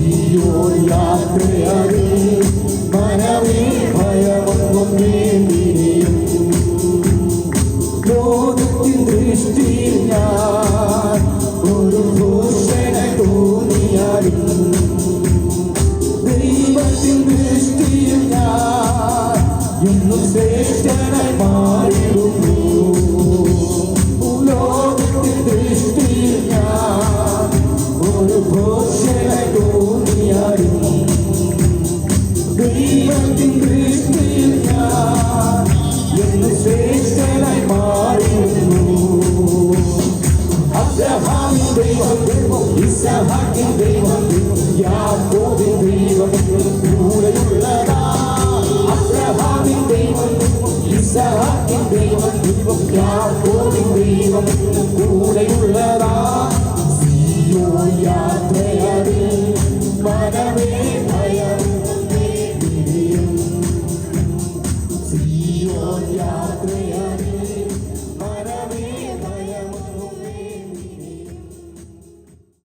സിയോൻ യാത്രയറി മനമേ ഭയമൊന്നും വേണ്ടിയും ലോകത്തിൻ ദൃഷ്ടിയിൽ ഞാൻ ഒരു ഭൂഷണ തോന്നിയാലും ദൈവത്തിൻ ദൃഷ്ടിയിൽ ഞാൻ എന്നും ശ്രേഷ്ഠനായി മാറിയിടുന്നു. ലോകത്തിൻ ദൃഷ്ടിയിൽ ഞാൻ ഒരു ഭൂഷണ തോന്നിയാലും ദൈവത്തിൻ ദൃഷ്ടിയിൽ ഞാൻ എന്നും ശ്രേഷ്ഠനായി മാറിയിടുന്നു. അബ്രഹാമിൻ ദൈവം, ഇസഹാക്കിൻ ദൈവം, യാക്കോബിൻ ദൈവം കൂടെയുള്ളതാ. അബ്രഹാമിൻ ദൈവം, ഇസഹാക്കിൻ ദൈവം, യാക്കോബിൻ ദൈവം കൂടെയുള്ളതാ. സിയോൻ യാത്രയറി മനമേ ഭയം, സിയോൻ യാത്ര